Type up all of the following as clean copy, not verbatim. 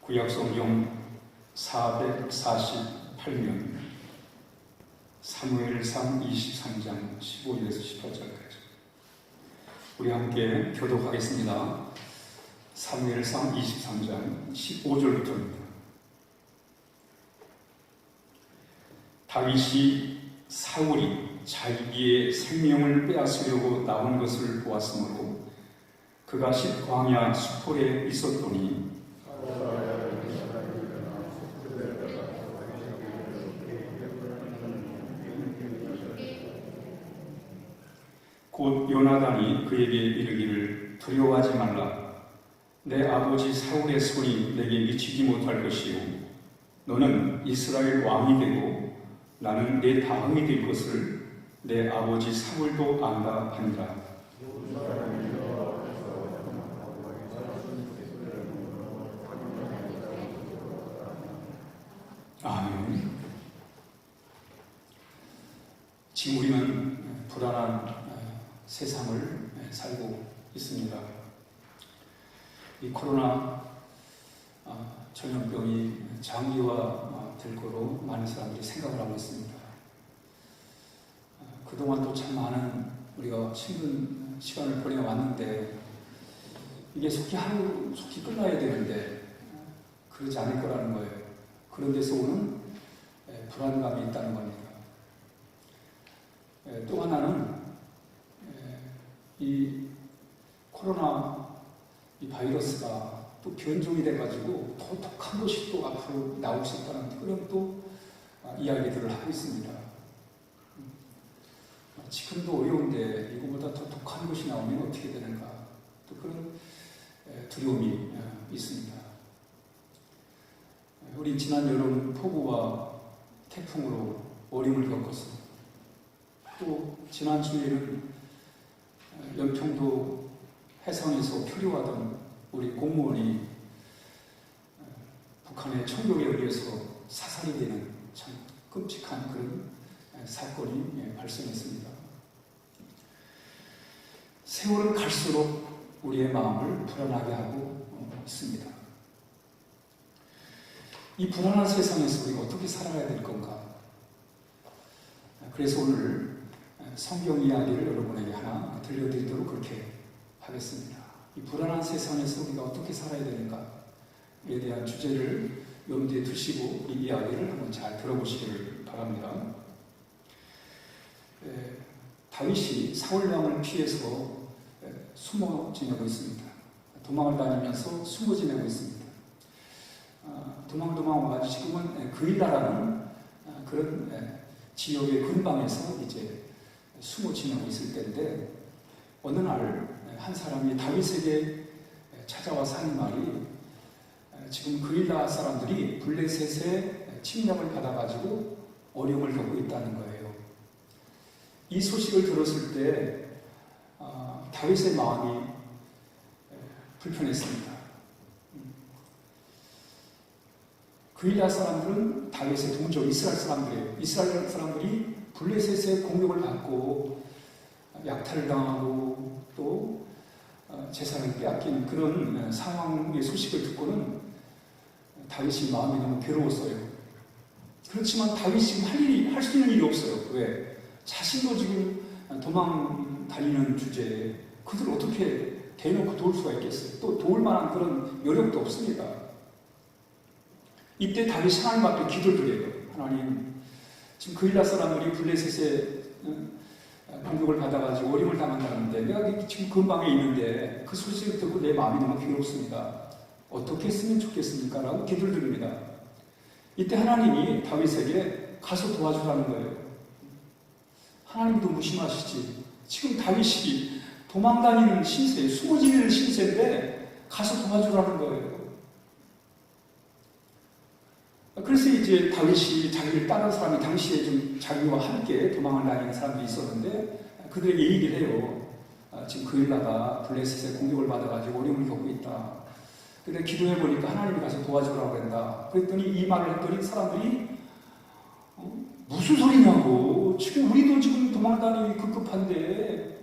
구약성경 448면 사무엘상 23장 15절에서 18절까지 우리 함께 교독하겠습니다. 사무엘상 23장 15절부터입니다. 다윗이 사울이 자기의 생명을 빼앗으려고 나온 것을 보았으므로 그가 광야 수풀에 있었더니 곧 요나단이 그에게 이르기를 두려워하지 말라. 내 아버지 사울의 손이 내게 미치지 못할 것이요 너는 이스라엘 왕이 되고 나는 내 다음이 될 것을 내 아버지 사울도 안다 하니라. 아멘. 지금 우리는 불안한 세상을 살고 있습니다. 이 코로나 전염병이 장기화될 거로 많은 사람들이 생각을 하고 있습니다. 그동안 또 참 많은 우리가 힘든 시간을 보내왔는데 이게 속히 끝나야 되는데 그러지 않을 거라는 거예요. 그런 데서 오는 불안감이 있다는 겁니다. 또 하나는 이 코로나 이 바이러스가 또 변종이 돼가지고 더 독한 것이 또 앞으로 나올 수 있다는 그런 또 이야기들을 하고 있습니다. 지금도 어려운데 이거보다 더 독한 것이 나오면 어떻게 되는가 또 그런 두려움이 있습니다. 우리 지난 여름 폭우와 태풍으로 어려움을 겪었어. 또 지난 주에는 연평도 해상에서 표류하던 우리 공무원이 북한의 총격에 의해서 사살이 되는 참 끔찍한 그런 사건이 발생했습니다. 세월은 갈수록 우리의 마음을 불안하게 하고 있습니다. 이 불안한 세상에서 우리가 어떻게 살아야 될 건가? 그래서 오늘 성경 이야기를 여러분에게 하나 들려드리도록 그렇게 하겠습니다. 이 불안한 세상에서 우리가 어떻게 살아야 되는가에 대한 주제를 염두에 두시고 이 이야기를 한번 잘 들어보시기를 바랍니다. 다윗이 사울왕을 피해서 숨어 지내고 있습니다. 도망을 다니면서 숨어 지내고 있습니다. 도망 와가지고 지금은 그일라라는 그런 지역의 근방에서 이제 숨어 지내고 있을 때인데 어느 날 한 사람이 다윗에게 찾아와서 하는 말이 지금 그일라 사람들이 블레셋의 침략을 받아가지고 어려움을 겪고 있다는 거예요. 이 소식을 들었을 때 다윗의 마음이 불편했습니다. 그일라 사람들은 다윗의 동족 이스라엘 사람들이에요. 이스라엘 사람들이 블레셋의 공격을 받고 약탈을 당하고 또 재산을 빼앗긴 그런 상황의 소식을 듣고는 다윗이 마음이 너무 괴로웠어요. 그렇지만 다윗이 지금 할 수 있는 일이 없어요. 왜? 자신도 지금 도망 다니는 주제에 그들을 어떻게 대놓고 도울 수가 있겠어요? 또 도울 만한 그런 여력도 없습니다. 이때 다윗이 하나님 앞에 기도를 드려요. 하나님, 지금 그일라 사람들이 블레셋에 공격을 받아가지고 어려움을 당한다는데 내가 지금 근방에 있는데 그 소식을 듣고 내 마음이 너무 괴롭습니다. 어떻게 했으면 좋겠습니까? 라고 기도를 드립니다. 이때 하나님이 다윗에게 가서 도와주라는 거예요. 하나님도 무심하시지. 지금 다윗이 도망다니는 신세, 숨어 지내는 신세인데 가서 도와주라는 거예요. 그래서 이제 다윗이 자기를 따른 사람이 당시에 좀 자기와 함께 도망을 다니는 사람들이 있었는데 그들에게 얘기를 해요. 지금 그일라가 블레셋의 공격을 받아가지고 어려움을 겪고 있다. 근데 기도해보니까 하나님이 가서 도와주라고 한다. 그랬더니 이 말을 했더니 사람들이 무슨 소리냐고. 지금 우리도 지금 도망다니기 급급한데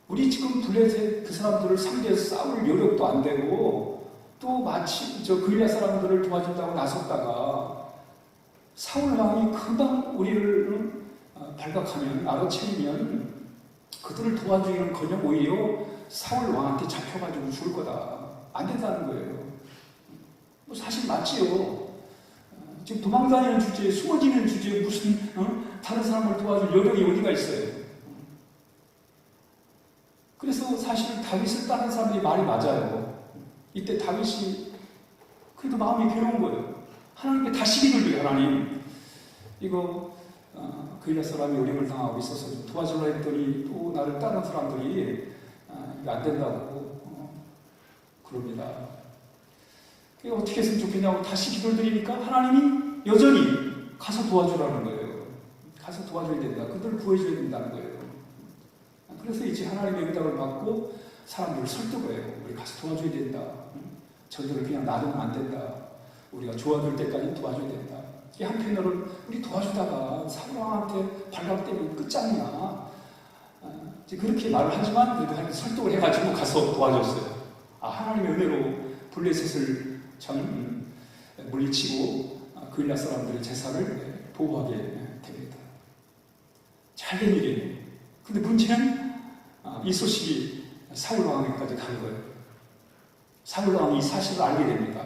우리 지금 블레셋 그 사람들을 상대해서 싸울 여력도 안 되고 또 마치 그릴라 사람들을 도와준다고 나섰다가 사울 왕이 금방 우리를 발각하면, 알아채면 그들을 도와주기는커녕 오히려 사울 왕한테 잡혀가지고 죽을 거다. 안 된다는 거예요. 뭐 사실 맞지요. 지금 도망다니는 주제에, 숨어지는 주제에 무슨 다른 사람을 도와줄 여력이 어디가 있어요. 그래서 사실 다윗을 따른 사람들이 말이 맞아요. 이때 다윗이 그래도 마음이 괴로운 거예요. 하나님께 다시 기도를, 하나님 이거 그릴라 사람이 어림을 당하고 있어서 좀 도와주려 했더니 또 나를 따른 사람들이 이거 안 된다고 그럽니다. 어떻게 했으면 좋겠냐고 다시 기도를 드리니까 하나님이 여전히 가서 도와주라는 거예요. 가서 도와줘야 된다. 그들을 구해줘야 된다는 거예요. 그래서 이제 하나님의 응답을 받고 사람들을 설득을 해요. 우리 가서 도와줘야 된다. 저들을 그냥 놔두면 안 된다. 우리가 좋아질 때까지 도와줘야 된다. 한편으로는 우리 도와주다가 사울왕한테 발각되면 끝장이야. 그렇게 말을 하지만 그래도 하나님 설득을 해가지고 가서 도와줬어요. 하나님의 은혜로 블레셋을 물리치고 그릴라 사람들의 재산을 보호하게 됩니다. 잘된 일이에요. 근데 문제는 이 소식이 사울왕에게까지 간 거예요. 사울왕이 이 사실을 알게 됩니다.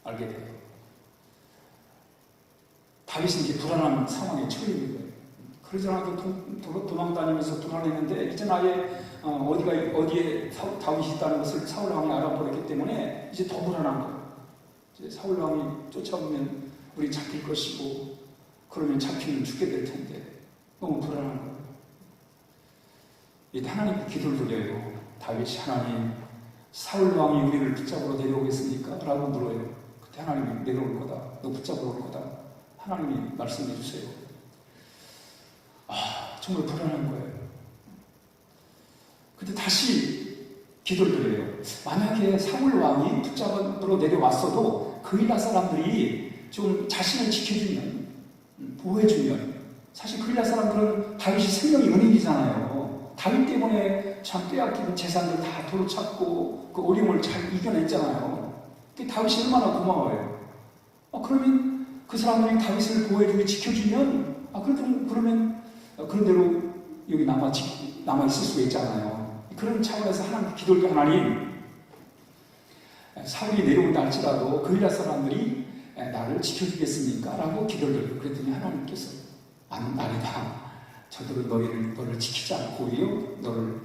알게 돼요. 다윗은 이제 불안한 상황에 처해 있는 거예요. 그러지 않아도 도망다니면서 불안했는데 이제 아예 어디에 다윗이 있다는 것을 사울왕이 알아버렸기 때문에 이제 더 불안한 거예요. 이제 사울왕이 쫓아오면 우리 잡힐 것이고 그러면 잡히면 죽게 될 텐데 너무 불안한 거예요. 이때 하나님께 기도를 드려요. 다윗이 하나님, 사울왕이 우리를 붙잡으러 내려오겠습니까? 라고 물어요. 그때 하나님이 내려올 거다. 너 붙잡으러 올 거다. 하나님이 말씀해 주세요. 정말 불안한 거예요. 근데 다시 기도를 드려요. 만약에 사울왕이 붙잡으러 내려왔어도 그릴라 사람들이 좀 자신을 지켜주면, 보호해주면, 사실 그릴라 사람들은 다윗이 생명이 은인이잖아요. 다윗 때문에 참 빼앗긴 재산들 다 도로찾고 그 어려움을 잘 이겨냈잖아요. 다윗이 얼마나 고마워요. 그러면 그 사람들이 다윗을 보호해주고 지켜주면 그러면 그런 대로 여기 남아있을 수 있잖아요. 그런 차원에서 하나님께 기도를 하나님, 사울이 내려온다 할지라도 그릴라 사람들이 나를 지켜주겠습니까? 라고 기도를 드려요. 그랬더니 하나님께서 아니다. 저들은 너를 지키지 않고 오히려 너를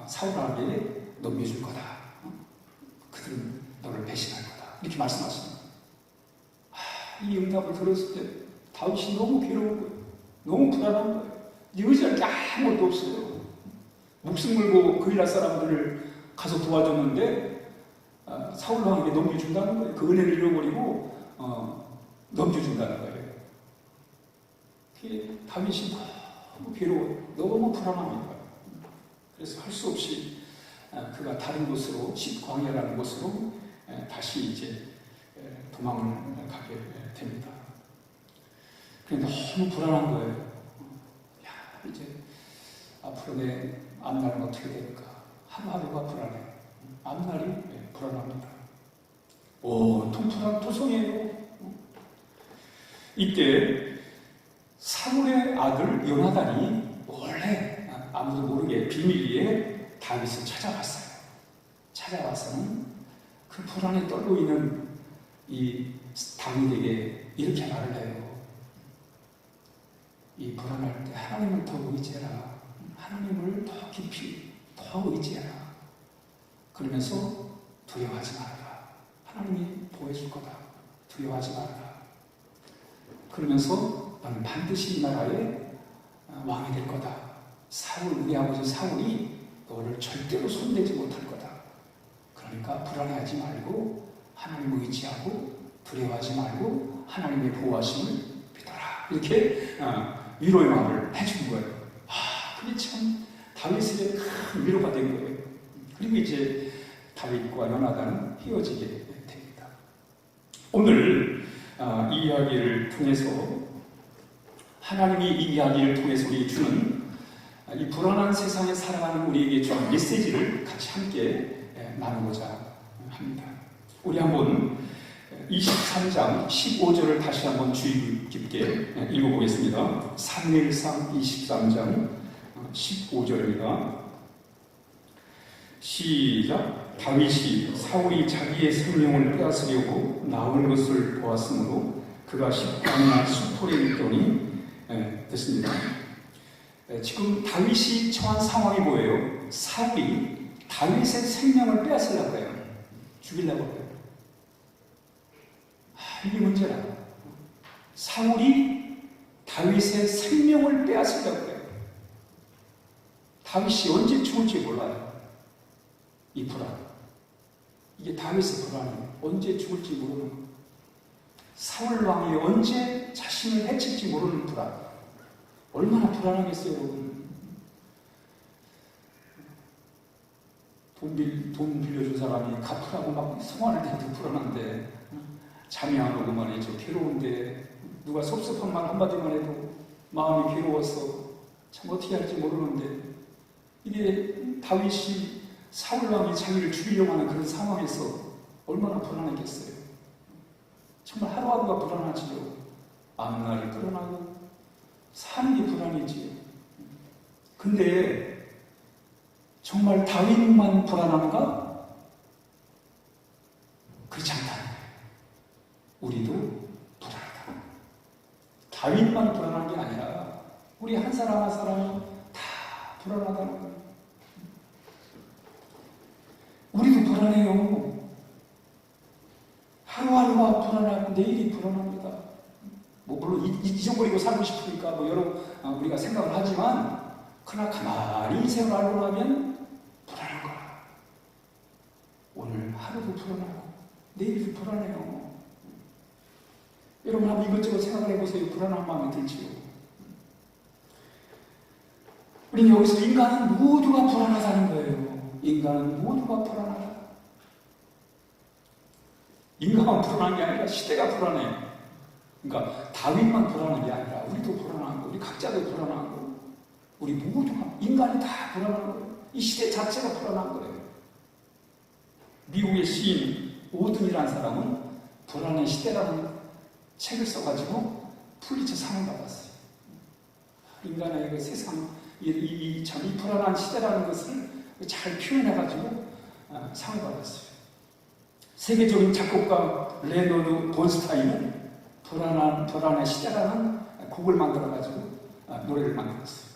사울에게 넘겨줄 거다. 그들은 너를 배신할 거다. 이렇게 말씀하십니다. 이 응답을 들었을 때 다윗이 너무 괴로운 거예요. 너무 불안한 거예요. 의지할 게 아무것도 없어요. 목숨 걸고 그릴라 사람들을 가서 도와줬는데 사울왕에게 넘겨준다는 거예요. 그 은혜를 잃어버리고 넘겨준다는 거예요. 다윗이 너무 괴로워요. 너무 불안합니다. 그래서 할 수 없이 그가 다른 곳으로, 광야라는 곳으로 다시 이제 도망을 가게 됩니다. 그런데 너무 불안한 거예요. 이제 앞으로 내 앞날은 어떻게 될까? 하루하루가 불안해. 앞날이 불안합니다. 토성이에요. 이때 사울의 아들 요나단이 원래 아무도 모르게 비밀리에 다윗을 찾아왔어요. 찾아와서는 그 불안에 떨고 있는 이 다윗에게 이렇게 말을 해요. 이 불안할 때 하나님을 더 의지해라. 하나님을 더 깊이 더 의지해라. 그러면서 두려워하지 말아라. 하나님이 보호해줄 거다. 두려워하지 말아라. 그러면서 너는 반드시 이 나라의 왕이 될 거다. 우리 아버지 사울이 너를 절대로 손대지 못할 거다. 그러니까 불안해하지 말고 하나님을 의지하고 두려워하지 말고 하나님의 보호하심을 믿어라. 이렇게 위로의 말을 해준 거예요. 그게 참 다윗에게 큰 위로가 된 거예요. 그리고 이제 다윗과 요나단은 헤어지게 됩니다. 오늘 이 이야기를 통해서 하나님이 이 이야기를 통해서 우리에게 주는 이 불안한 세상에 살아가는 우리에게 주는 메시지를 같이 함께 나누고자 합니다. 우리 한번 23장 15절을 다시 한번 주의 깊게 읽어보겠습니다. 사무엘상 23장 15절입니다. 시작. 다윗이 사울이 자기의 생명을 빼앗으려고 나온 것을 보았으므로 그가 십강이나 수풀에 있더니 됐습니다. 지금 다윗이 처한 상황이 뭐예요? 사울이 다윗의 생명을 빼앗으려고 해요. 죽이려고 해요. 이게 문제라. 사울이 다윗의 생명을 빼앗으려고 해요. 다윗이 언제 죽을지 몰라요. 이 불안. 이게 다윗의 불안이에요. 언제 죽을지 모르는 거. 사울 왕이 언제 자신을 해칠지 모르는 불안. 얼마나 불안하겠어요, 여러분. 돈 빌려준 사람이 갚으라고 막 소환을 해도 불안한데, 잠이 안 오고 말이죠. 괴로운데, 누가 섭섭한 말 한마디만 해도 마음이 괴로워서 참 어떻게 할지 모르는데, 이게 다윗이 사울 왕이 자기를 죽이려고 하는 그런 상황에서 얼마나 불안했겠어요. 정말 하루하루가 불안하지요. 앞날이 불안하고 사는 게 불안이지요. 근데 정말 다윗만 불안한가? 그렇지 않다. 우리도 불안하다. 다윗만 불안한 게 아니라 우리 한 사람 한 사람이 다 불안하다는 거예요. 우리도 불안해요. 하루하루가 불안하고 내일이 불안합니다. 물론 잊어버리고 살고 싶으니까 여러 우리가 생각을 하지만 그러나 가만히 인생을 알고 나면 불안한 거야. 오늘 하루도 불안하고 내일도 불안해요. 여러분 한번 이것저것 생각을 해보세요. 불안한 마음이 들지요. 우리는 여기서 인간은 모두가 불안하다는 거예요. 인간은 모두가 불안하다. 인간만 불안한 게 아니라 시대가 불안해. 그러니까 다윗만 불안한 게 아니라 우리도 불안한 거, 우리 각자도 불안한 거, 우리 모두가 인간이 다 불안한 거예요. 이 시대 자체가 불안한 거예요. 미국의 시인 오든이라는 사람은 불안의 시대라는 책을 써가지고 풀리처 상을 받았어요. 인간의 그 세상, 이 불안한 시대라는 것을 잘 표현해가지고 상을 받았어요. 세계적인 작곡가 레너드 본스타인은 불안의 시대라는 곡을 만들어가지고 노래를 만들었어요.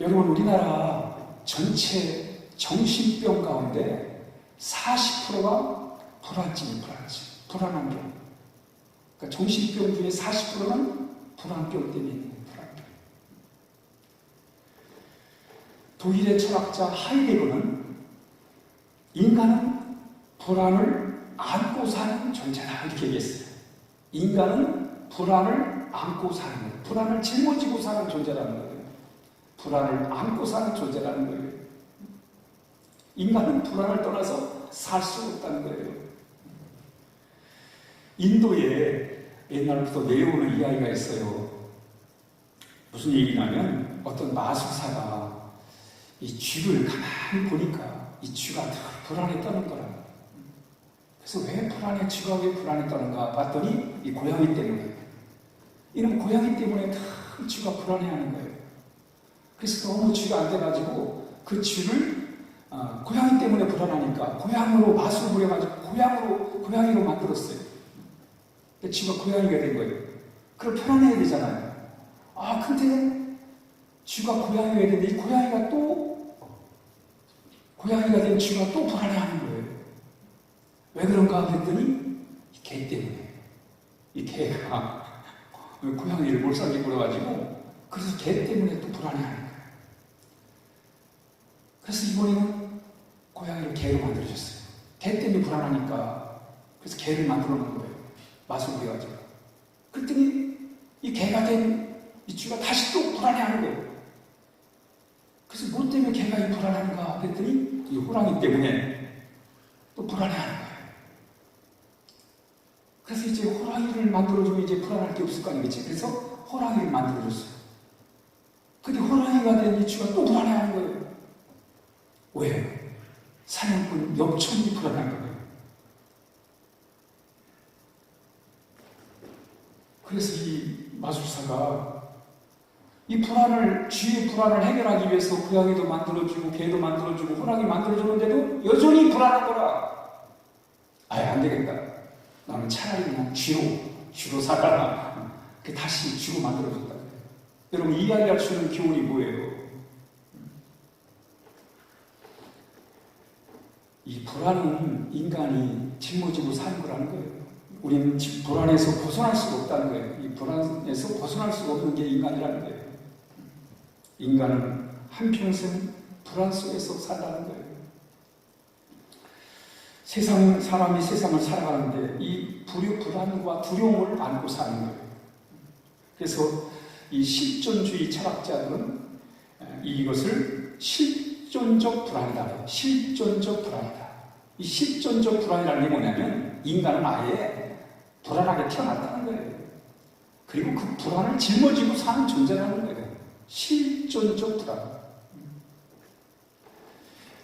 여러분, 우리나라 전체 정신병 가운데 40%가 불안한 병. 그러니까 정신병 중에 40%는 불안병 때문에 있는 거예요. 불안병. 독일의 철학자 하이데거는 인간은 불안을 안고 사는 존재다 이렇게 얘기했어요. 인간은 불안을 안고 사는 거예요. 불안을 짊어지고 사는 존재라는 거예요. 불안을 안고 사는 존재라는 거예요. 인간은 불안을 떠나서 살 수 없다는 거예요. 인도에 옛날부터 내려오는 이야기가 있어요. 무슨 얘기냐면 어떤 마술사가 이 쥐를 가만히 보니까 이 쥐가 더 불안에 떠는 거라. 그래서 왜 쥐가 왜 불안에 떠는가 봤더니 이 고양이 때문에. 이놈 고양이 때문에 다 쥐가 불안해하는 거예요. 그래서 너무 쥐가 안 돼가지고 그 쥐를 고양이 때문에 불안하니까 고양이로 맛을 부려가지고 고양이로 만들었어요. 쥐가 고양이가 된 거예요. 그럼 편안해야 되잖아요. 근데 쥐가 고양이가 됐는데 이 고양이가 된 쥐가 또 불안해하는 거예요. 왜 그런가 했더니 이 개 때문에. 이 개가 고양이를 몰살게 부려가지고 그래서 개 때문에 또 불안해하는 거예요. 그래서 이번에는 고양이를 개로 만들어줬어요. 개 때문에 불안하니까 그래서 개를 만들어 놓은 거예요. 맛을 부려가지고. 그랬더니 이 개가 된 이 쥐가 다시 또 불안해하는 거예요. 그래서 뭐 때문에 개가 이 불안한가 했더니 이 호랑이 때문에 또 불안해하는 거예요. 그래서 이제 호랑이를 만들어주면 이제 불안할 게 없을 거 아니겠지. 그래서 호랑이를 만들어줬어요. 근데 호랑이가 된 이 쥐가 또 불안해하는 거예요. 왜? 사냥꾼 염천이 불안한 거예요. 그래서 이 마술사가 이 불안을, 쥐의 불안을 해결하기 위해서 고양이도 만들어주고 개도 만들어주고 호랑이 만들어주는데도 여전히 불안한 거라. 아예 안 되겠다. 나는 차라리 그냥 쥐로 살아라. 다시 쥐로 만들어준다. 여러분, 이 이야기가 주는 교훈이 뭐예요? 이 불안은 인간이 짊어지고 사는 거라는 거예요. 우리는 불안에서 벗어날 수가 없다는 거예요. 이 불안에서 벗어날 수가 없는 게 인간이라는 거예요. 인간은 한평생 불안 속에서 살다는 거예요. 사람이 세상을 살아가는데 이 불안과 두려움을 안고 사는 거예요. 그래서 이 실존주의 철학자들은 이것을 실존적 불안이다. 실존적 불안이다. 이 실존적 불안이라는 게 뭐냐면 인간은 아예 불안하게 태어났다는 거예요. 그리고 그 불안을 짊어지고 사는 존재라는 거예요. 실존적 불안.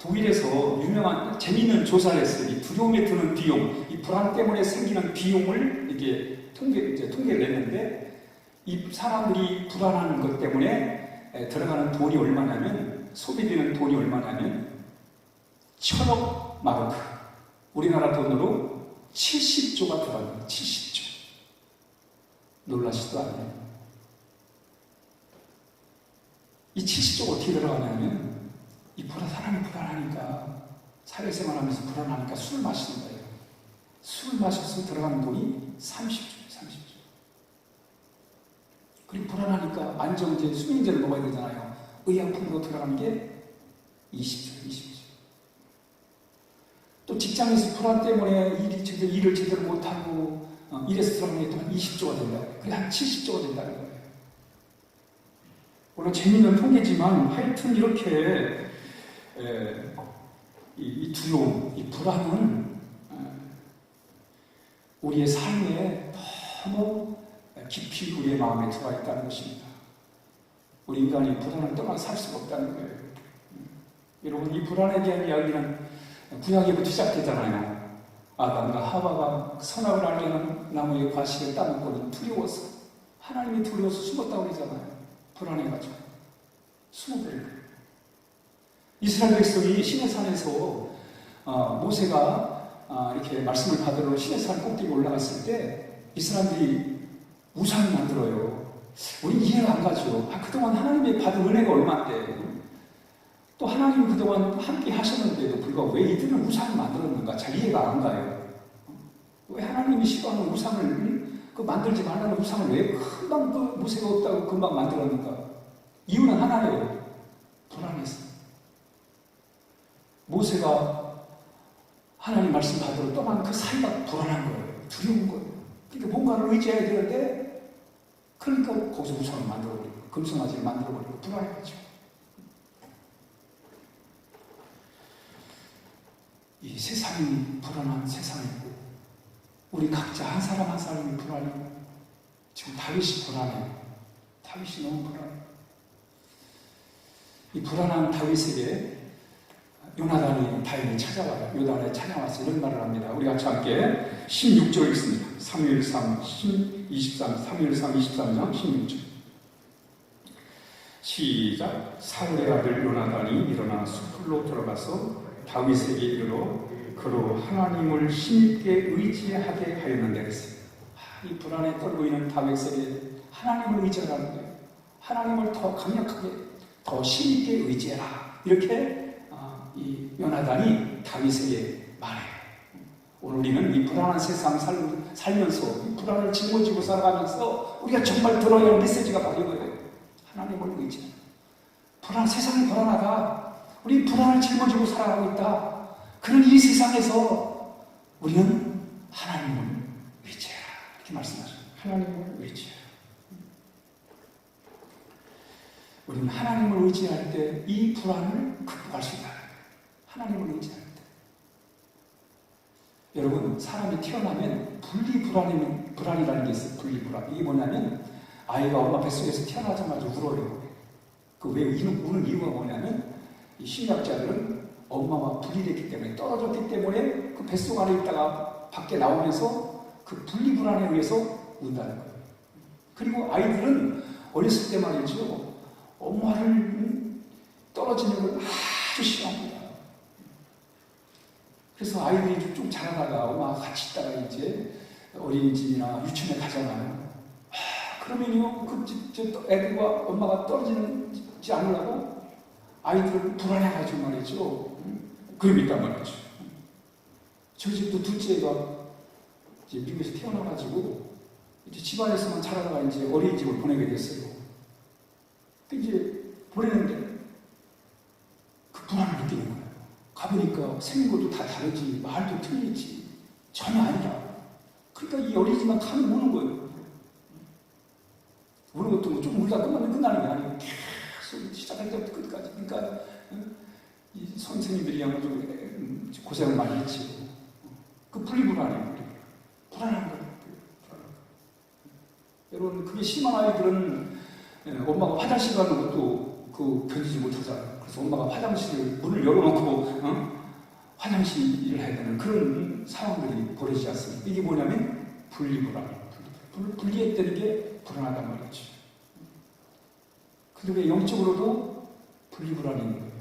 독일에서 유명한 재미있는 조사를 했어요. 이 두려움에 드는 비용, 이 불안 때문에 생기는 비용을 이게 통계를 냈는데, 이 사람들이 불안한 것 때문에 들어가는 돈이 얼마냐면, 소비되는 돈이 얼마냐면 1,000억 마르크, 우리나라 돈으로 70조가 들어갑니다. 70조. 놀라시도 않아요. 이 70조가 어떻게 들어가냐면, 사람이 불안하니까, 사회생활하면서 불안하니까 술을 마시는 거예요. 술을 마셔서 들어가는 돈이 30조. 그리고 불안하니까 안정제, 수면제를 먹어야 되잖아요. 의약품으로 들어가는 게 20조. 또 직장에서 불안 때문에 일을 제대로 못하고 일에서 들어가는 게 또 한 20조가 된다고 해요. 그래 한 70조가 된다는 거예요. 물론 재미있는 통계지만 하여튼 이렇게 이 두려움, 이 불안은 우리의 삶에 너무 깊이 우리의 마음에 들어와 있다는 것입니다. 우리 인간이 불안을 떠나 살 수가 없다는 거예요. 여러분, 이 불안에 대한 이야기는 구약에부터 시작되잖아요. 아담과 하와가 선악을 알게 하는 나무의 과실을 따먹고는 두려워서, 하나님이 두려워서 숨었다고 그러잖아요. 불안해가지고 숨어버린 거예요. 이스라엘 백성이 시내산에서 모세가 이렇게 말씀을 받으러 시내산 꼭대기 올라갔을 때 이 사람들이 우상을 만들어요. 우린 이해가 안 가죠. 그동안 하나님의 받은 은혜가 얼마인데, 또 하나님 그동안 함께 하셨는데도 불구하고 왜 이들은 우상을 만들었는가 잘 이해가 안 가요. 왜 하나님이 싫어하는 우상을 만들지 말라는 우상을 왜 금방 모세가 없다고 금방 만들었는가? 이유는 하나예요. 불안해서. 모세가 하나님 말씀 받으러 떠난 그 사이가 불안한 거예요. 두려운 거예요. 그러니까 뭔가를 의지해야 되는데, 그러니까 거기서 우상을 만들어버리고 금송아지를 만들어버리고 불안해가지고. 이 세상이 불안한 세상이고, 우리 각자 한 사람 한 사람이 불안해요. 지금 다윗이 불안해요. 다윗이 너무 불안해요. 이 불안한 다윗에게 요나단이 다윗을 찾아와요. 요나단에 찾아와서 이런 말을 합니다. 우리 같이 함께 16절 읽습니다. 사무엘상 23장 16절. 시작. 사울의 아들 요나단이 일어나 숲으로 들어가서 다윗에게 이르러 그로 하나님을 힘있게 의지하게 하였는데 그랬어요. 이 불안에 떨고 있는 다윗에게 하나님을 의지하라는 거예요. 하나님을 더 강력하게, 더 힘있게 의지해라. 이렇게 이 요나단이 다윗에게 말해요. 오늘 우리는 이 불안한 세상 살면서, 이 불안을 짊어지고 살아가면서 우리가 정말 들어야 할 메시지가 바로 이거예요. 하나님을 의지하라. 세상이 불안하다. 우리 불안을 짊어지고 살아가고 있다. 그런 이 세상에서 우리는 하나님을 의지해라. 이렇게 말씀하죠. 하나님을 의지해라. 우리는 하나님을 의지할 때 이 불안을 극복할 수 있다. 하나님을 의지할 때. 여러분, 사람이 태어나면 분리불안이라는 게 있어요. 분리불안. 이게 뭐냐면 아이가 엄마 뱃속에서 태어나자마자 울어요. 왜 우는 이유가 뭐냐면 이 심리학자들은 엄마와 분리됐기 때문에, 떨어졌기 때문에 그 뱃속 안에 있다가 밖에 나오면서 그 분리불안에 의해서 운다는 거예요. 그리고 아이들은 어렸을 때 말이죠. 엄마를 떨어지는 걸 아주 싫어합니다. 그래서 아이들이 좀 자라다가 엄마가 같이 있다가 이제 어린이집이나 유치원에 가잖아요. 그러면요, 애들과 엄마가 떨어지지 않으려고 아이들은 불안해가지고 말이죠. 그러고 있단 말이죠. 저희 집도 둘째가 이제 미국에서 태어나가지고 이제 집안에서만 자라다가 이제 어린이집을 보내게 됐어요. 이제 보내는데 그 불안을 느끼는 거예요. 가보니까 생긴 것도 다 다르지, 말도 틀리지, 전혀 아니라. 그러니까 이 어린이집만 가면 우는 거예요. 우는 것도 뭐 좀 울다 끝나는 게 아니고 계속 시작할 때부터 끝까지. 그러니까 이 선생님들이 아마 좀 고생을 많이 했지. 그 분리불안이에요. 불안한 거예요. 여러분, 그게 심한 아이들은 엄마가 화장실 가는 것도 견디지 못하잖아요. 그래서 엄마가 화장실 문을 열어놓고 화장실을 해야 되는 그런 상황들이 벌어지지 않습니까? 이게 뭐냐면 분리불안이에요. 분리했다는 게 불안하단 말이죠. 그리고 영적으로도 분리불안이 있는 거예요.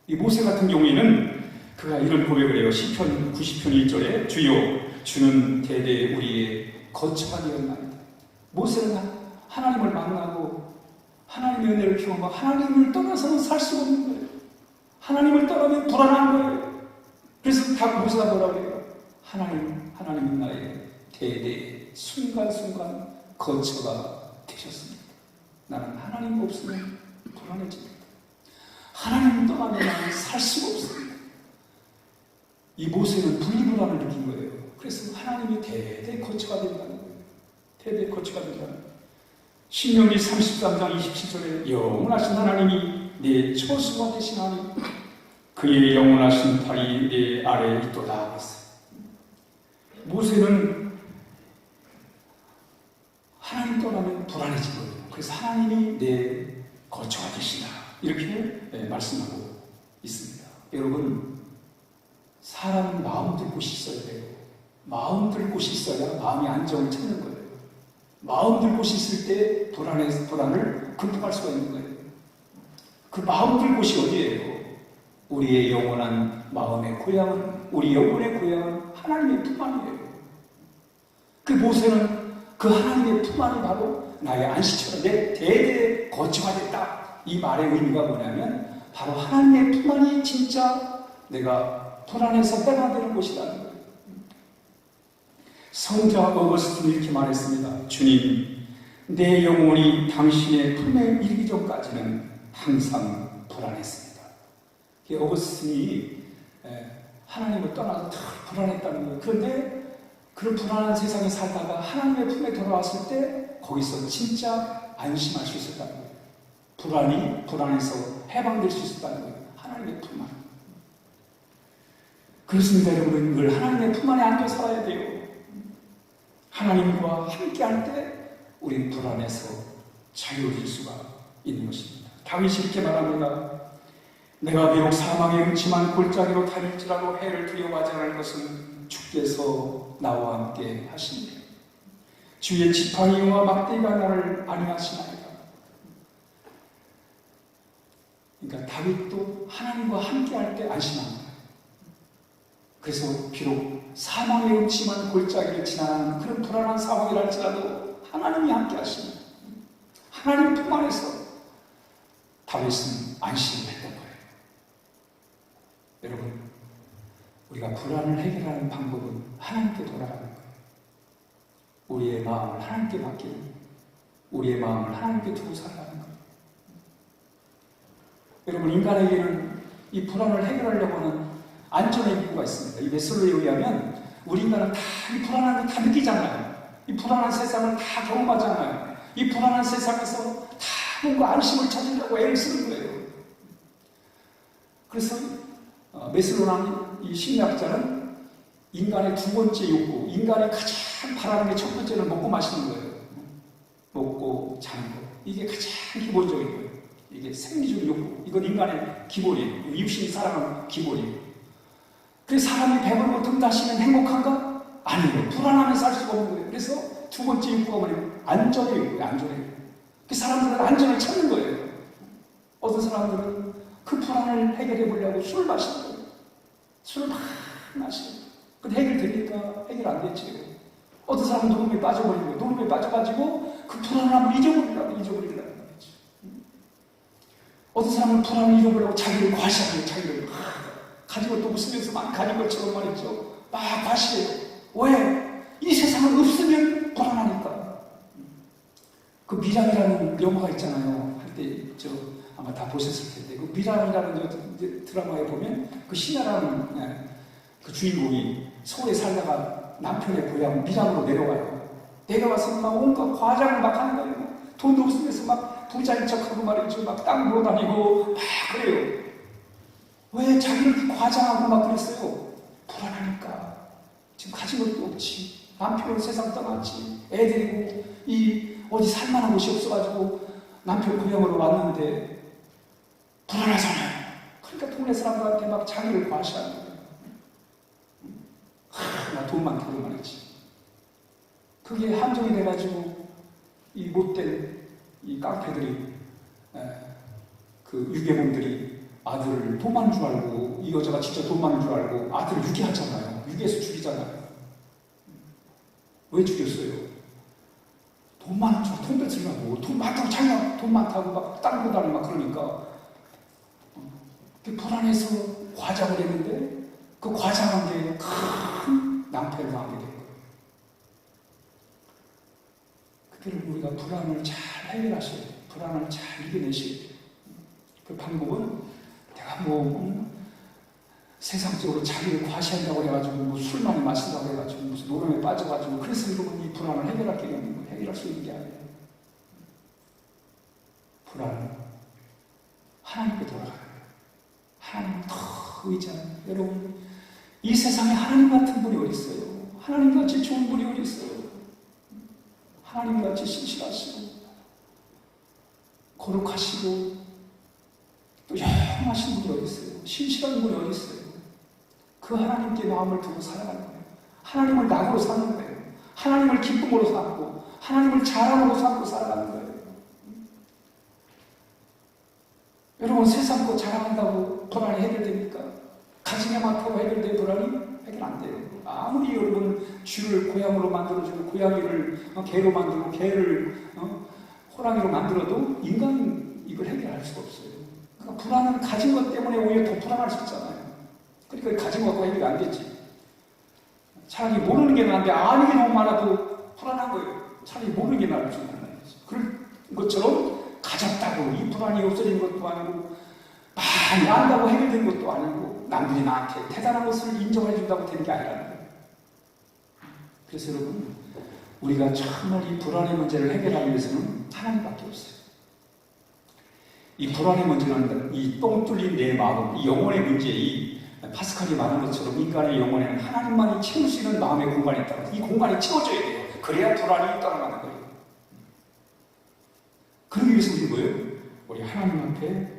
이 모세 같은 경우에는 그가 이런 고백을 해요. 시편 90편 1절에 주여 주는 대대 우리의 거처가 되었나이다. 모세는 하나님을 만나고 하나님의 은혜를 경험하고 하나님을 떠나서는 살 수가 없는 거예요. 하나님을 떠나면 불안한 거예요. 그래서 다 모세가 뭐라고 해요? 하나님은 나의 대대 순간순간 거처가 되셨습니다. 나는 하나님 없으면 불안해집니다. 하나님 떠나면 나는 살 수가 없습니다. 이 모세는 분리불안을 느낀 거예요. 그래서 하나님이 대대 거처가 된다는 거예요. 대대 거처가 된다는 거예요. 신명기 33장 27절에 영원하신 하나님이 내 처수가 되신 하나님, 그의 영원하신 팔이 내 아래에 있도다 했어요. 모세는 하나님 떠나면 불안해진 거예요. 그래서 하나님이 내 거처가 되신다, 이렇게 말씀하고 있습니다. 여러분, 사람은 마음 들 곳이 있어야 돼요. 마음 들 곳이 있어야 마음의 안정을 찾는 거예요. 마음 들 곳이 있을 때 불안을 극복할 수가 있는 거예요. 그 마음 들 곳이 어디예요? 우리의 영원한 마음의 고향은, 우리 영혼의 고향은 하나님의 품 안이에요. 그 모세는 그 하나님의 품 안이 바로 나의 안식처럼 내 대대 거처가 됐다. 이 말의 의미가 뭐냐면 바로 하나님의 품 안이 진짜 내가 불안해서 떠나되는 곳이라는 거예요. 성자 어거스틴이 이렇게 말했습니다. 주님, 내 영혼이 당신의 품에 이르기 전까지는 항상 불안했습니다. 어거스틴이 하나님을 떠나서 다 불안했다는 거예요. 그런데 그런 불안한 세상에 살다가 하나님의 품에 돌아왔을 때 거기서 진짜 안심할 수 있었다는 거예요. 불안해서 해방될 수 있었다는 거예요. 하나님의 품 안. 그렇습니다. 여러분, 늘 하나님의 품 안에 안겨 살아야 돼요. 하나님과 함께할 때 우리는 불안해서 자유로워질 수가 있는 것입니다. 다윗이 이렇게 말합니다. 내가 비록 사망의 음침한 골짜기로 다닐지라도 해를 두려워하지 않을 것은 주께서 나와 함께 하시니 주의 지팡이와 막대기가 나를 안위하시나이다. 그러니까 다윗도 하나님과 함께할 때 안심합니다. 그래서 비록 사망의 음침한 골짜기를 지나는 그런 불안한 상황이라 할지라도 하나님이 함께 하십니다. 하나님 품 안에서 다윗은 안심을 했던 거예요. 여러분, 우리가 불안을 해결하는 방법은 하나님께 돌아가는 거예요. 우리의 마음을 하나님께 맡기는, 우리의 마음을 하나님께 두고 살아가는 거예요. 여러분, 인간에게는 이 불안을 해결하려고 하는 안전의 기구가 있습니다. 이 메슬로에 의하면 우리 인간은 다 이 불안한 거 다 느끼잖아요. 이 불안한 세상을 다 경험하잖아요. 이 불안한 세상에서 다 뭔가 안심을 찾으려고 애를 쓰는 거예요. 그래서 메슬로라는 이 심리학자는 인간의 두 번째 욕구, 인간이 가장 바라는 게 첫 번째는 먹고 마시는 거예요. 먹고 자는 거. 이게 가장 기본적인 거예요. 이게 생리적 욕구. 이건 인간의 기본이에요. 육신이 살아가는 기본이에요. 그래서 사람이 배부르고 등 다시면 행복한가? 아니에요. 불안하면 살 수가 없는 거예요. 그래서 두 번째 욕구가 뭐냐면 안전의 욕구예요. 안전의 욕구. 그 사람들은 안전을 찾는 거예요. 어떤 사람들은 그 불안을 해결해 보려고 술을 마시는 거예요. 술을 막 마시고. 근데 해결됩니까? 해결 안 됐지요. 어떤 사람은 노름에 빠져버리고, 노름에 빠져가지고 그 불안을 한번 잊어버리려고 말이죠. 어떤 사람은 불안을 잊어버리려고 자기를 과시하고, 자기를 가진 것도 없으면서 막 가진 것처럼 말이죠. 막 과시해요. 왜? 이 세상은 없으면 불안하니까. 그 미랑이라는 영화가 있잖아요. 한때 아마 다 보셨을 텐데, 그 미랑이라는 드라마에 보면 그 신하라는 그 주인공이 서울에 살다가 남편의 고향 미랑으로 내려가요. 내려가서 막 온갖 과장을 막 하는 거예요. 돈도 없으면서 막 부자인 척하고 말이죠. 막 땅 보러 다니고 막 그래요. 왜 자기를 과장하고 막 그랬어요? 불안하니까. 지금 가진 것도 없지. 남편은 세상 떠났지. 애 데리고 어디 살만한 곳이 없어가지고 남편 고향으로 왔는데 불안하잖아요. 그러니까 동네 사람들한테 막 자기를 과시하는 거예요. 나 돈 많다고 말했지. 그게 함정이 돼가지고 이 못된 이 깡패들이, 그 유괴범들이 아들을 돈 많은 줄 알고, 이 여자가 진짜 돈 많은 줄 알고 아들을 유괴하잖아요. 유괴해서 죽이잖아요. 왜 죽였어요? 돈 많은 줄, 돈 뺏으려고. 돈 많다고, 자기가 돈 많다고 막 땅 보다니 막 그러니까 불안해서 과장을 했는데, 그 과장한 게 큰 낭패를 당하게 된 거예요. 그때는 우리가 불안을 잘 해결하셔야 돼요. 불안을 잘 이겨내셔야 돼요. 그 방법은 내가 세상적으로 자기를 과시한다고 해가지고 술 많이 마신다고 해가지고 무슨 노름에 빠져가지고 그래서 여러분 이 불안을 해결할 게 없는 거예요. 해결할 수 있는 게 아니에요. 불안은 하나님께 돌아가는 거예요. 하나님 더 의지하는 거예요. 여러분, 이 세상에 하나님 같은 분이 어디 있어요? 하나님 같이 좋은 분이 어디 있어요? 하나님 같이 신실하시고 거룩하시고 또 영하신 분이 어디 있어요? 신실한 분이 어디 있어요? 그 하나님께 마음을 두고 살아가는 거예요. 하나님을 낙으로 사는 거예요. 하나님을 기쁨으로 삼고 하나님을 자랑으로 삼고 살아가는 거예요. 여러분, 세상 거 자랑한다고 불안이 해결됩니까? 가슴에 많다고 해결돼 불안이? 해결 안 돼요. 아무리 여러분 쥐를 고양이로 만들어주고 고양이를 개로 만들고 개를 호랑이로 만들어도 인간은 이걸 해결할 수가 없어요. 그러니까 불안은 가진 것 때문에 오히려 더 불안할 수 있잖아요. 그러니까 가진 것과 해결이 안 되지. 차라리 모르는 게 나은데 아는 게 너무 많아도 불안한 거예요. 차라리 모르는 게 나을 줄 알아야지. 그런 것처럼 가졌다고 이 불안이 없어지는 것도 아니고 많이 안다고 해결되는 것도 아니고 남들이 나한테 대단한 것을 인정해 준다고 되는 게 아니라는 거예요. 그래서 여러분, 우리가 정말 이 불안의 문제를 해결하기 위해서는 하나님밖에 없어요. 이 불안의 문제는 이 똥 뚫린 내 마음, 이 영혼의 문제, 이 파스칼이 말한 것처럼 인간의 영혼에는 하나님만이 채울 수 있는 마음의 공간이 있다고. 이 공간이 채워져야 돼요. 그래야 불안이 떠나가는 거예요. 그러기 위해서 우리 뭐예요? 우리 하나님 앞에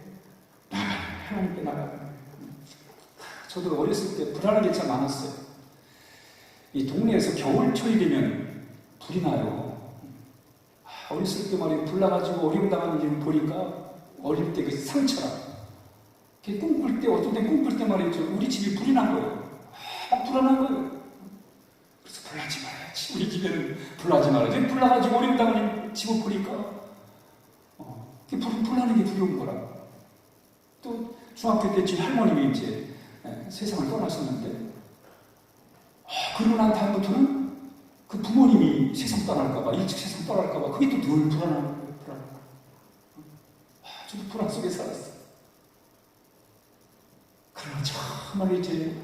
하나님께 나가는 거예요. 저도 어렸을 때 불안한 게 참 많았어요. 이 동네에서 겨울철이 되면 불이 나요. 어렸을 때 말이에요. 불 나가지고 어려움 당하는 일 보니까 어릴 때 그 상처라. 꿈꿀 때, 어떤 때 꿈꿀 때 말이죠. 우리 집이 불이 난 거예요. 불안한 거예요. 그래서 불나지 말아야지. 우리 집에는 불나지 말아야지. 불 나가지고 어려움 당하는 집을 보니까 불 나는 게 두려운 거라. 또 중학교 때쯤 할머님이 이제 세상을 떠나셨는데, 그러고 난 다음부터는 그 부모님이 세상 떠날까봐, 일찍 세상 떠날까봐, 그게 또 늘 불안한 거예요. 저도 불안 속에 살았어요. 그러나 정말 이제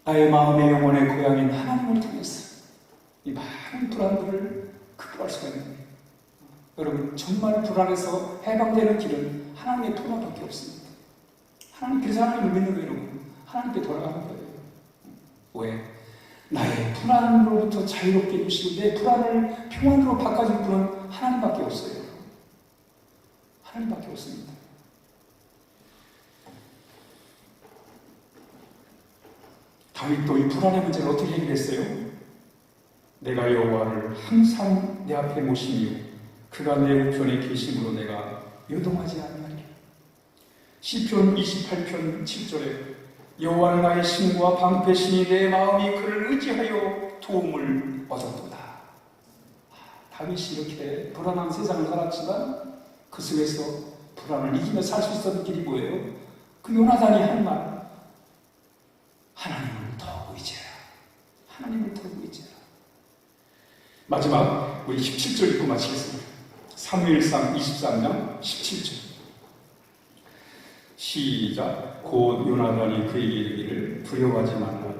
나의 마음의 영혼의 고향인 하나님을 통해서 이 많은 불안들을 극복할 수가 있는 거예요. 여러분, 정말 불안해서 해방되는 길은 하나님의 통화밖에 없습니다. 그래서 하나님을 믿는 거예요, 여러분. 하나님께 돌아가는 거예요. 왜? 나의 불안으로부터 자유롭게 해주시고 내 불안을 평안으로 바꿔줄 분은 하나님밖에 없어요. 하나님밖에 없습니다. 다윗도 이 불안의 문제를 어떻게 해결했어요? 내가 여호와를 항상 내 앞에 모시며 그가 내 우편에 계심으로 내가 요동하지 아니하리라. 시편 28편 7절에 여호와는 나의 신과 방패시니 내 마음이 그를 의지하여 도움을 얻었도다. 다윗이 이렇게 불안한 세상을 살았지만 그 속에서 불안을 이기며 살 수 있었던 길이 뭐예요? 그 요나단이 한 말, 하나님을 더 의지해라. 하나님을 더 의지해라. 마지막 우리 17절 읽고 마치겠습니다. 사무엘상 23장 17절 시작. 곧 요나단이 그에게 이르기를 두려워하지 말라.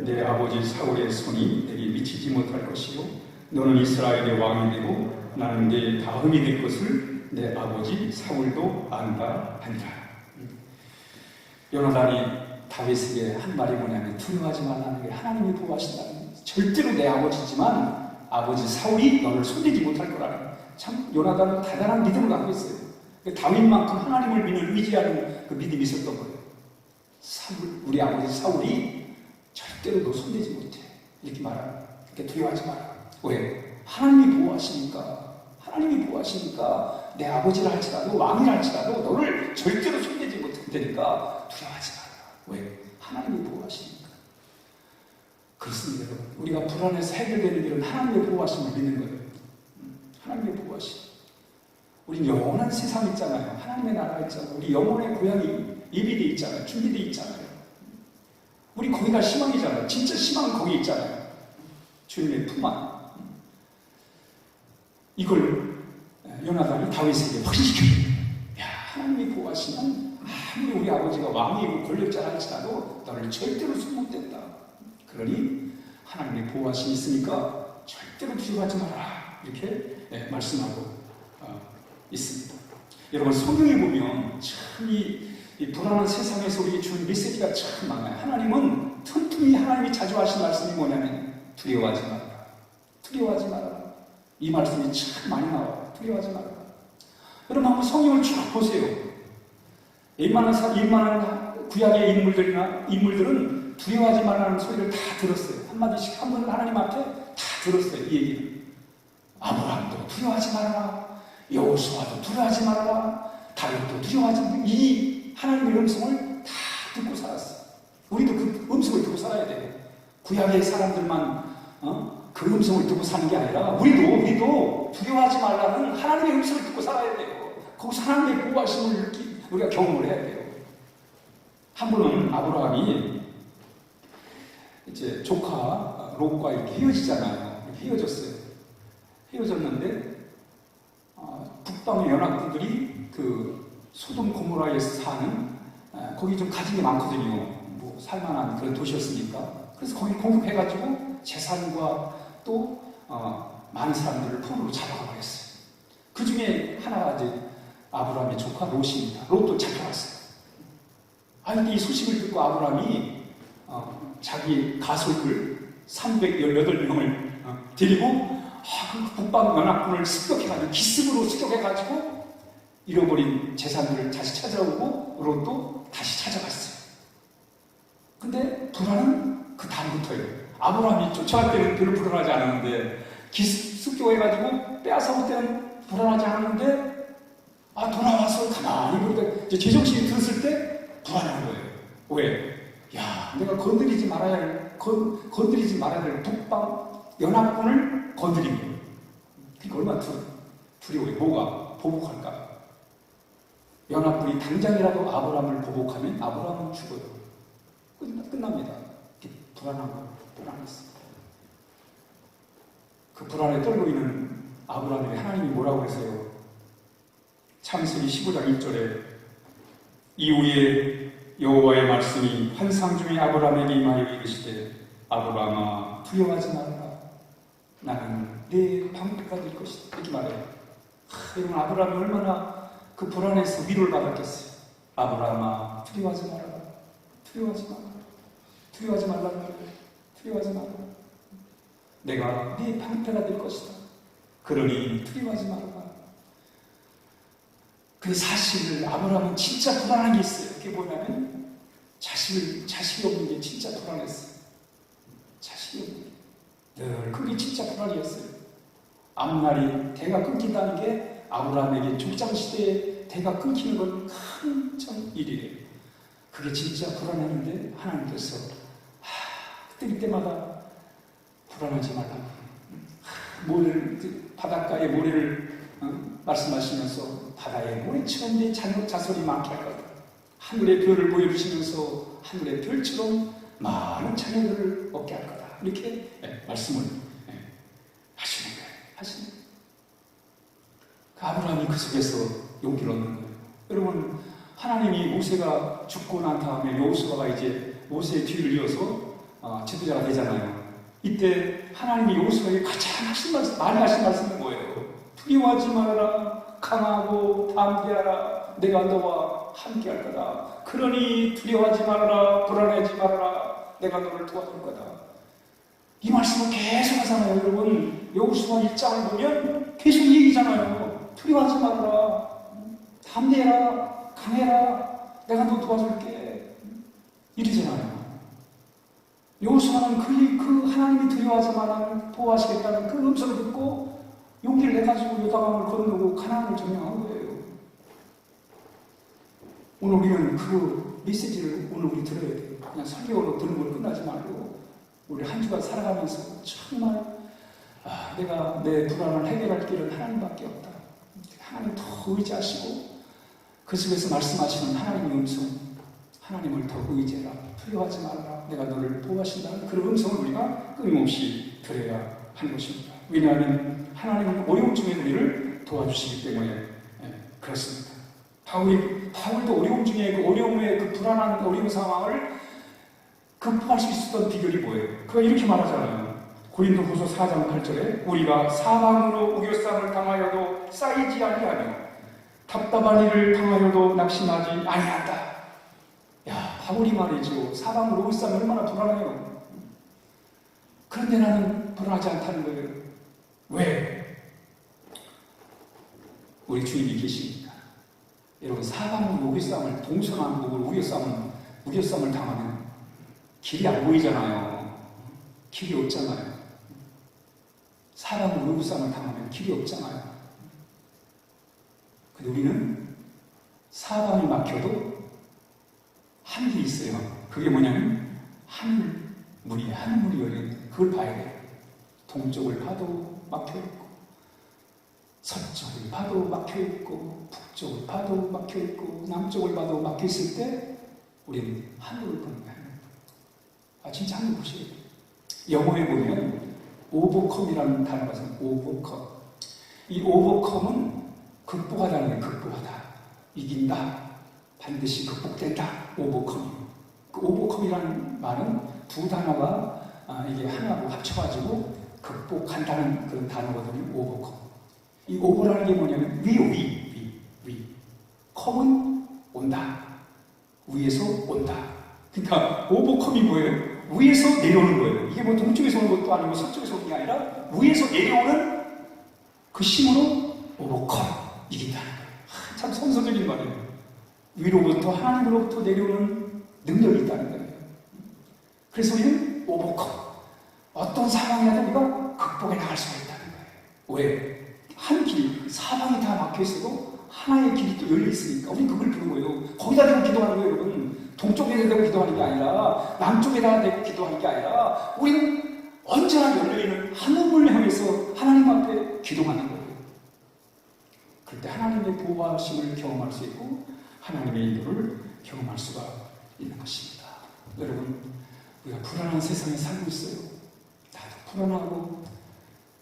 내 아버지 사울의 손이 내게 미치지 못할 것이요 너는 이스라엘의 왕이 되고 나는 내 다음이 될 것을 내 아버지 사울도 안다 하니라. 요나단이 다윗에게 한 말이 뭐냐면 두려워하지 말라는 게 하나님이 보호하신다는, 절대로 내 아버지지만 아버지 사울이 너를 손대지 못할 거라는, 참 요나단은 대단한 믿음을 갖고 있어요. 다윗만큼 하나님을 믿는 의지하는 그 믿음이 있었던 거예요. 우리 아버지 사울이 절대로 너 손대지 못해 이렇게 말하는, 그러니까 두려워하지 마라. 왜? 하나님이 보호하시니까. 하나님이 보호하시니까 내 아버지라 할지라도 왕이라 할지라도 너를 절대로 손대지 못한다니까 두려워하지 마라. 왜? 하나님이 보호하시니까. 그렇습니다. 우리가 불안해서 해결되는 일은 하나님의 보호하심을 믿는 거예요. 하나님의 보호하심. 우린 영원한 세상 있잖아요. 하나님의 나라 있잖아요. 우리 영혼의 고향이 예비되어 있잖아요. 준비되어 있잖아요. 우리 거기가 희망이잖아요. 진짜 희망은 거기 있잖아요. 주님의 품 안. 이걸 요나단이 다윗에게 확신시켜요. 야, 하나님이 보호하시면 아무리 우리 아버지가 왕이고 권력자라 할지라도 너를 절대로 손 못 댄다. 그러니 하나님의 보호하심이 있으니까 절대로 두려워하지 마라. 이렇게 말씀하고 있습니다. 여러분, 성경에 보면 참 이 불안한 세상에서 우리에게 주는 메시지가 참 많아요. 하나님은 틈틈이 하나님이 자주 하신 말씀이 뭐냐면 두려워하지 말아라. 두려워하지 말아라. 이 말씀이 참 많이 나와요. 두려워하지 말아라. 여러분, 한번 성경을 쭉 보세요. 웬만한 구약의 인물들은 두려워하지 말라는 소리를 다 들었어요. 한마디씩 한 번 하나님 앞에 다 들었어요. 이 얘기를. 아브라함도 두려워하지 말아라. 여호수아도 두려워하지 말아라. 다윗도 두려워하지 말아라. 이 하나님의 음성을 다 듣고 살았어요. 우리도 그 음성을 듣고 살아야 돼요. 구약의 사람들만 그 음성을 듣고 사는 게 아니라 우리도 두려워하지 말라는 하나님의 음성을 듣고 살아야 돼요. 거기서 하나님의 보호하심을 우리가 경험을 해야 돼요. 한 번은 아브라함이 이제 조카 롯과 이렇게 헤어지잖아요. 헤어졌어요. 헤어졌는데 북방의 연합군들이 그 소돔 고모라에서 사는 거기 좀 가진 게 많거든요. 뭐 살만한 그런 도시였으니까. 그래서 거기 공격해가지고 재산과 또 많은 사람들을 포로로 잡아가 버렸어요. 그 중에 하나가 이제 아브라함의 조카 롯입니다. 롯도 잡혀갔어요. 근데 이 소식을 듣고 아브라함이 자기 가솔들 318명을 데리고 그 북방 연합군을 습격해가지고 기습으로 습격해가지고 잃어버린 재산들을 다시 찾아오고 롯도 다시 찾아갔어요. 근데 불안은 그 다음부터예요. 아브라함이 쫓아갈 때는 별로 불안하지 않았는데 습격해가지고 빼앗아올 때는 불안하지 않았는데 돌아와서 가만히 보니까 이제 제정신이 들었을 때 불안한 거예요. 왜? 야, 내가 건드리지 말아야 될 북방 연합군을 건드린 거예요. 그러니까 얼마나 두려워요. 뭐가? 보복할까? 연합군이 당장이라도 아브라함을 보복하면 아브라함은 죽어요. 끝납니다. 불안한 거, 불안했습니다. 그 불안에 떨고 있는 아브라함에게 하나님이 뭐라고 그러세요? 창세기 15장 1절에 이후에 여호와의 말씀이 환상 중에 아브라함에게 임하여 이르시되 아브라함아 두려워하지 말라. 나는 내 방패가 될 것이다. 이렇게 말해요. 여러분, 아브라함이 얼마나 그 불안에서 위로를 받았겠어요. 아브라함아 두려워하지 말아라. 두려워하지 말아라. 두려워하지 말라. 두려워하지 말아라. 내가 네 방패가 될 것이다. 그러니 두려워하지 말아라. 근데 사실 아브라함은 진짜 불안한 게 있어요. 그게 뭐냐면 자식이 없는 게 진짜 불안했어요. 자식이 없는 게. 늘 그게 진짜 불안이었어요. 앞날이 대가 끊긴다는 게 아브라함에게 족장시대에 대가 끊기는 건 큰 일이에요. 그게 진짜 불안했는데 하나님께서 그때마다 불안하지 말라고 바닷가의 모래를 말씀하시면서 바다의 모래처럼 내 자손이 많게 할 거다. 하늘의 별을 보여주시면서 하늘의 별처럼 많은 자녀들을 얻게 할 거다. 이렇게 말씀을 하시는 거예요. 그 아브라함이 그 속에서 용기를 얻는 거예요. 여러분, 하나님이 모세가 죽고 난 다음에 여호수아가 이제 모세의 뒤를 이어서 지도자가 되잖아요. 이때 하나님이 여호수아에게 가장 많이 하신 말씀은 뭐예요? 두려워하지 말아라. 강하고 담대하라. 내가 너와 함께 할 거다. 그러니 두려워하지 말아라. 불안해하지 말아라. 내가 너를 도와줄 거다. 이 말씀을 계속 하잖아요. 여러분, 여호수아 1장을 보면 계속 얘기잖아요. 두려워하지 말아라. 담대해라. 강해라. 내가 너 도와줄게. 이러잖아요. 여호수아는 그 하나님이 두려워하지 말아라 보호하시겠다는 그 음성을 듣고 용기를 내가지고 요단강을 건너고 가나안을 점령한 거예요. 오늘 우리는 그 메시지를 오늘 우리 들어야 돼요. 그냥 설교로 듣는 걸 끝나지 말고 우리 한 주간 살아가면서 정말 내가 내 불안을 해결할 길은 하나님밖에 없다. 하나님 더 의지하시고 그 속에서 말씀하시는 하나님의 음성, 하나님을 더 의지해라. 두려워하지 말아라. 내가 너를 보호하신다는 그런 음성을 우리가 끊임없이 들어야 하는 것입니다. 왜냐하면 하나님은 어려움 중에 우리를 도와주시기 때문에 그렇습니다. 바울도 어려움 중에 그 어려움의 그 불안한 어려운 상황을 극복할 수 있었던 비결이 뭐예요? 그가 이렇게 말하잖아요. 고린도후서 4장 8절에 우리가 사방으로 우겨쌈을 당하여도 쌓이지 아니하며 답답한 일을 당하여도 낙심하지 아니한다. 야, 바울이 말이죠. 사방으로 우겨쌈이 얼마나 불안해요. 그런데 나는 불안하지 않다는 거예요. 왜? 우리 주님이 계시니까. 여러분, 사방으로 우겨쌈을 동서남북으로 우겨쌈을 당하면 길이 안 보이잖아요. 길이 없잖아요. 사방으로 우겨쌈을 당하면 길이 없잖아요. 근데 우리는 사방이 막혀도 한 길이 있어요. 그게 뭐냐면 하늘문이 열린 그걸 봐야 돼요. 동쪽을 봐도 막혀있고 서쪽을 봐도 막혀있고 북쪽을 봐도 막혀있고 남쪽을 봐도 막혀있을 때 우리는 하늘을 보는 거예요. 진짜 하늘 보셔야 돼요. 영어에 보면 오버컴이라는 단어가 있어요. 오버컴. 이 오버컴은 극복하다는 거예요. 극복하다. 이긴다. 반드시 극복된다. 오버컴이에요. 그 오버컴이라는 말은 두 단어가 이게 하나로 합쳐가지고 극복한다는 그런 단어거든요. 오버컴. 이 오버라는 게 뭐냐면 위. 컴은 온다. 위에서 온다. 그러니까 오버컴이 뭐예요? 위에서 내려오는 거예요. 이게 뭐 동쪽에서 오는 것도 아니고 서쪽에서 오는 게 아니라 위에서 내려오는 그 힘으로 오버컴. 이긴다는 거예요. 참 선서적인 말이에요. 위로부터 하나님으로부터 내려오는 능력이 있다는 거예요. 그래서 우리는 오버컴. 어떤 상황이라도 우리가 극복해 나갈 수가 있다는 거예요. 왜? 한 길, 사방이 다 막혀있어도 하나의 길이 또 열려있으니까 우리는 그걸 부른 거예요. 거기다 대고 기도하는 거예요, 여러분. 동쪽에 대고 기도하는 게 아니라 남쪽에다 대고 기도하는 게 아니라 우리는 언제나 열려있는 하늘을 향해서 하나님 앞에 기도하는 거예요. 그때 하나님의 보호하심을 경험할 수 있고 하나님의 인도를 경험할 수가 있는 것입니다. 여러분, 우리가 불안한 세상에 살고 있어요. 다들 불안하고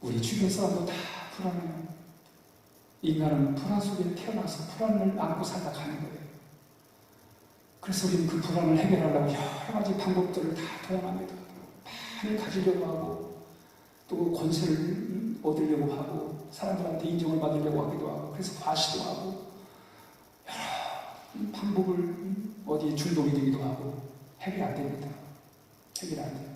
우리 주변 사람도 다 불안해요. 인간은 불안 속에 태어나서 불안을 안고 살다 가는 거예요. 그래서 우리는 그 불안을 해결하려고 여러 가지 방법들을 다 동원합니다. 많이 가지려고 하고 또 권세를 얻으려고 하고 사람들한테 인정을 받으려고 하기도 하고 그래서 과시도 하고 여러 방법을 어디에 중독이 되기도 하고 해결이 안 됩니다. 해결이 안 돼요.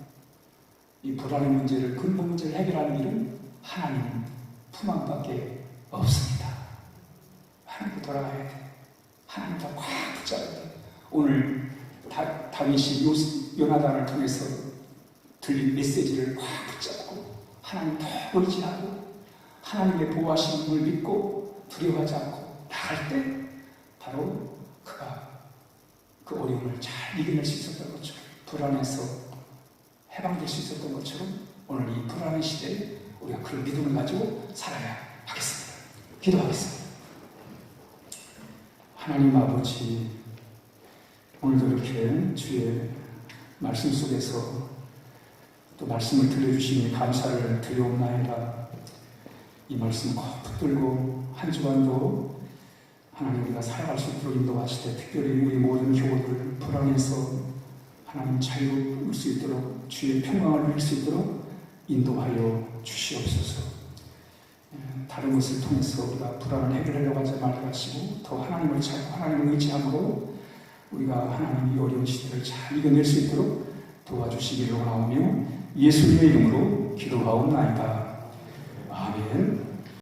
이 불안의 문제를 근본 문제를 해결하는 길은 하나님 품 안밖에 없습니다. 하나님께 돌아가야 돼. 하나님과 꽉 붙잡아야 돼. 오늘 다윗이 요나단을 통해서 들린 메시지를 꽉 붙잡고 하나님 더 의지하고 하나님의 보호하심을 믿고 두려워하지 않고 나갈 때 바로 그가 그 어려움을 잘 이겨낼 수 있었던 것처럼, 불안해서 해방될 수 있었던 것처럼 오늘 이 불안한 시대에 우리가 그런 믿음을 가지고 살아야 하겠습니다. 기도하겠습니다. 하나님 아버지, 오늘도 이렇게 주의 말씀 속에서 또 말씀을 들려주시니 감사를 드려옵나이다. 이 말씀 꼭 붙들고 한 주간도 하나님 우리가 살아갈 수 있도록 인도하시되, 특별히 우리 모든 교우들 불안해서 하나님 자유로울 수 있도록, 주의 평강을 누릴 수 있도록 인도하여 주시옵소서. 다른 것을 통해서 우리가 불안을 해결하려고 하지 말게 하시고 더 하나님을 찾고 하나님을 의지함으로 우리가 하나님 이 어려운 시대를 잘 이겨낼 수 있도록 도와주시기를 원하오며 예수님의 이름으로 기도하옵나이다.